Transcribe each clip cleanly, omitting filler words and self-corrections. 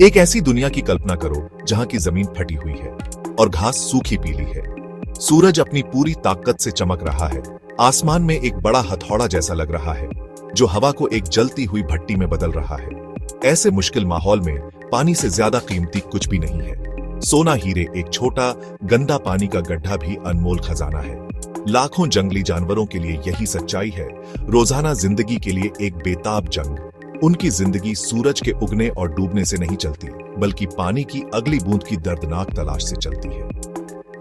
एक ऐसी दुनिया की कल्पना करो जहां की जमीन फटी हुई है और घास सूखी पीली है। सूरज अपनी पूरी ताकत से चमक रहा है। आसमान में एक बड़ा हथौड़ा जैसा लग रहा है जो हवा को एक जलती हुई भट्टी में बदल रहा है। ऐसे मुश्किल माहौल में पानी से ज्यादा कीमती कुछ भी नहीं है। सोना हीरे एक छोटा गंदा पानी का गड्ढा भी अनमोल खजाना है। लाखों जंगली जानवरों के लिए यही सच्चाई है। रोजाना जिंदगी के लिए एक बेताब जंग। उनकी जिंदगी सूरज के उगने और डूबने से नहीं चलती, बल्कि पानी की अगली बूंद की दर्दनाक तलाश से चलती है।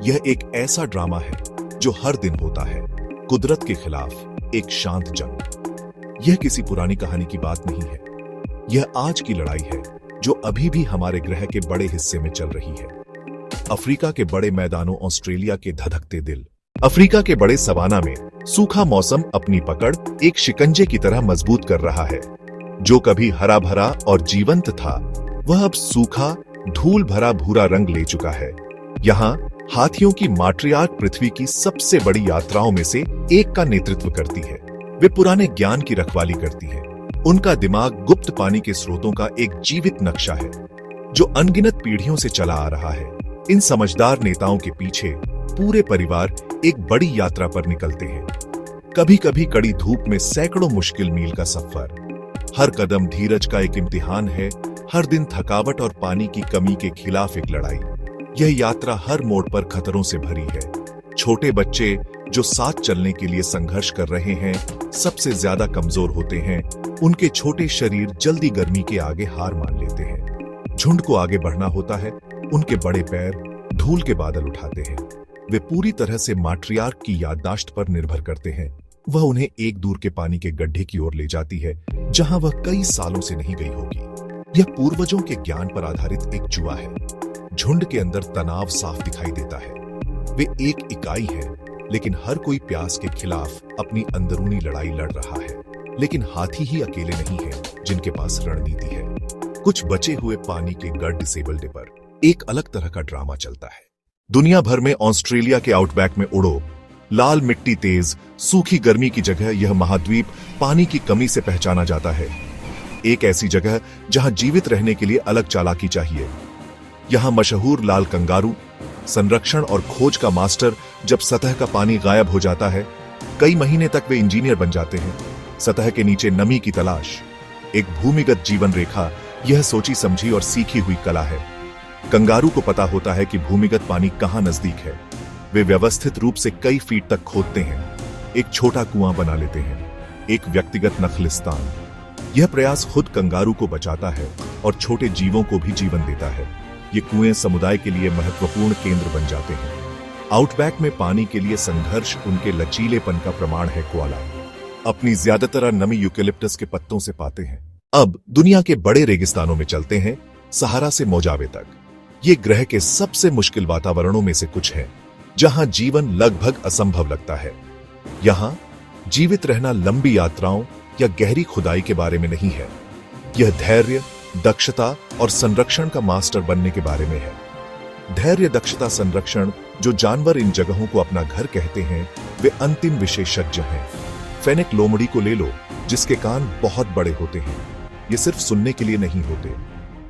यह एक ऐसा ड्रामा है जो हर दिन होता है, कुदरत के खिलाफ एक शांत जंग। यह किसी पुरानी कहानी की बात नहीं है। यह आज की लड़ाई है जो अभी भी हमारे ग्रह के बड़े हिस्से में चल रही है। अफ्रीका के बड़े मैदानों, ऑस्ट्रेलिया के धधकते दिल, अफ्रीका के बड़े सवाना में सूखा मौसम अपनी पकड़ एक शिकंजे की तरह मजबूत कर रहा है। जो कभी हरा भरा और जीवंत था, वह अब सूखा, धूल भरा भूरा रंग ले चुका है। यहाँ हाथियों की माट्रियार्क पृथ्वी की सबसे बड़ी यात्राओं में से एक का नेतृत्व करती है। वे पुराने ज्ञान की रखवाली करती है। उनका दिमाग गुप्त पानी के स्रोतों का एक जीवित नक्शा है जो अनगिनत पीढ़ियों से चला आ रहा है। इन समझदार नेताओं के पीछे पूरे परिवार एक बड़ी यात्रा पर निकलते हैं। कभी कभी कड़ी धूप में सैकड़ों मुश्किल मील का सफर। हर कदम धीरज का एक इम्तिहान है, हर दिन थकावट और पानी की कमी के खिलाफ एक लड़ाई। यह यात्रा हर मोड़ पर खतरों से भरी है। छोटे बच्चे जो साथ चलने के लिए संघर्ष कर रहे हैं, सबसे ज्यादा कमजोर होते हैं। उनके छोटे शरीर जल्दी गर्मी के आगे हार मान लेते हैं। झुंड को आगे बढ़ना होता है, उनके बड़े पैर धूल के बादल उठाते हैं। वे पूरी तरह से माट्रियार्क की याददाश्त पर निर्भर करते हैं। वह उन्हें एक दूर के पानी के गड्ढे की ओर ले जाती है जहां वह कई सालों से नहीं गई होगी। यह पूर्वजों के ज्ञान पर आधारित एक जुआ है। झुंड के अंदर तनाव साफ दिखाई देता है। वे एक इकाई है, लेकिन हर कोई प्यास के खिलाफ अपनी अंदरूनी लड़ाई लड़ रहा है। लेकिन हाथी ही अकेले नहीं है जिनके पास रणनीति है। कुछ बचे हुए पानी के गढ़ डिसेबल्ड पर एक अलग तरह का ड्रामा चलता है। दुनिया भर में ऑस्ट्रेलिया के आउटबैक में उड़ो, लाल मिट्टी, तेज सूखी गर्मी की जगह यह महाद्वीप पानी की कमी से पहचाना जाता है। एक ऐसी जगह जहां जीवित रहने के लिए अलग चालाकी चाहिए। यहां मशहूर लाल कंगारू संरक्षण और खोज का मास्टर जब सतह का पानी गायब हो जाता है, कई महीने तक वे इंजीनियर बन जाते हैं। सतह के नीचे नमी की तलाश, एक भूमिगत जीवन रेखा, यह सोची समझी और सीखी हुई कला है। कंगारू को पता होता है कि भूमिगत पानी कहां नजदीक है। वे व्यवस्थित रूप से कई फीट तक खोदते हैं, एक छोटा कुआं बना लेते हैं, एक व्यक्तिगत नखलिस्तान। यह प्रयास खुद कंगारू को बचाता है और छोटे जीवों को भी जीवन देता है। ये कुएं समुदाय के लिए महत्वपूर्ण केंद्र बन जाते हैं। आउटबैक में पानी के लिए संघर्ष उनके लचीलेपन का प्रमाण है। कोआला अपनी ज्यादातर नमी यूकेलिप्टस के पत्तों से पाते हैं। अब दुनिया के बड़े रेगिस्तानों में चलते हैं, सहारा से मोजावे तक। ये ग्रह के सबसे मुश्किल वातावरणों में से कुछ है जहां जीवन लगभग असंभव लगता है। यहां जीवित रहना लंबी यात्राओं या गहरी खुदाई के बारे में नहीं है। यह धैर्य, दक्षता और संरक्षण का मास्टर बनने के बारे में है। धैर्य, दक्षता, संरक्षण, जो जानवर इन जगहों को अपना घर कहते हैं, वे अंतिम विशेषज्ञ हैं। फेनेक लोमड़ी को ले लो, जिसके कान बहुत बड़े होते हैं। ये सिर्फ सुनने के लिए नहीं होते,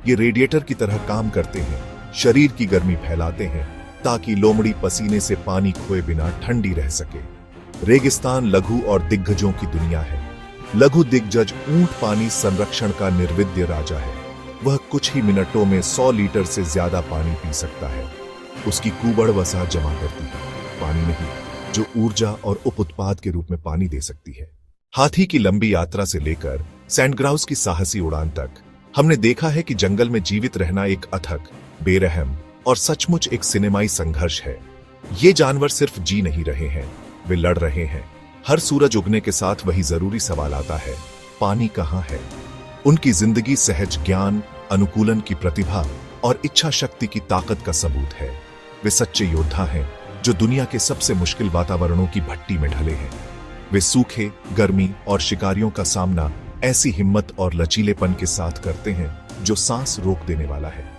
ये रेडिएटर की तरह काम करते हैं, शरीर की गर्मी फैलाते हैं ताकि लोमड़ी पसीने से पानी खोए बिना ठंडी रह सके। रेगिस्तान लघु और दिग्गजों की दुनिया है। लघु दिग्गज ऊंट पानी संरक्षण का निर्विद्य राजा है। वह कुछ ही मिनटों में 100 लीटर से ज्यादा पानी पी सकता है। उसकी कुबड़ वसा जमा करती है, पानी नहीं, जो ऊर्जा और उप उत्पाद के रूप में पानी दे सकती है। हाथी की लंबी यात्रा से लेकर सैंडग्राउस की साहसी उड़ान तक, हमने देखा है कि जंगल में जीवित रहना एक अथक, बेरहम और सचमुच एक सिनेमाई संघर्ष है। ये जानवर सिर्फ जी नहीं रहे हैं, वे लड़ रहे हैं। हर सूरज उगने के साथ वही जरूरी सवाल आता है, पानी कहां है? उनकी जिंदगी सहज ज्ञान, अनुकूलन की प्रतिभा और इच्छा शक्ति की ताकत का सबूत है। वे सच्चे योद्धा हैं जो दुनिया के सबसे मुश्किल वातावरणों की भट्टी में ढले हैं। वे सूखे, गर्मी और शिकारियों का सामना ऐसी हिम्मत और लचीलेपन के साथ करते हैं जो सांस रोक देने वाला है।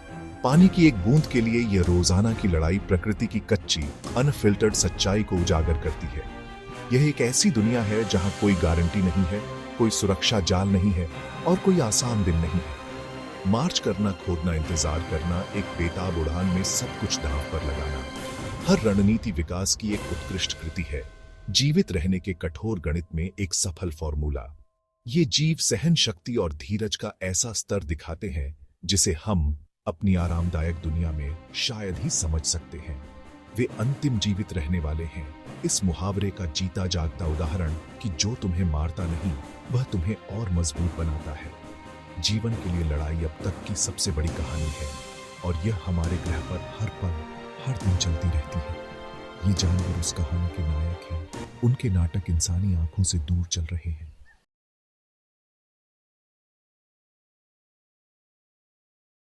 पानी की एक बूंद के लिए यह रोजाना की लड़ाई प्रकृति की कच्ची, अनफिल्टर्ड सच्चाई को उजागर करती है। यह एक ऐसी दुनिया है जहां कोई गारंटी नहीं है, कोई सुरक्षा जाल नहीं है और कोई आसान दिन नहीं है। मार्च करना, खोदना, इंतजार करना, एक बेताब उड़ान में सब कुछ दांव पर लगाना। हर रणनीति विकास की एक उत्कृष्ट कृति है, जीवित रहने के कठोर गणित में एक सफल फॉर्मूला। ये जीव सहन शक्ति और धीरज का ऐसा स्तर दिखाते हैं जिसे हम अपनी आरामदायक दुनिया में शायद ही समझ सकते हैं। वे अंतिम जीवित रहने वाले हैं, इस मुहावरे का जीता जागता उदाहरण कि जो तुम्हें मारता नहीं वह तुम्हें और मजबूत बनाता है। जीवन के लिए लड़ाई अब तक की सबसे बड़ी कहानी है और यह हमारे ग्रह पर हर पल हर दिन चलती रहती है। ये जानवर उस कहानी के नायक हैं, उनके नाटक इंसानी आंखों से दूर चल रहे हैं।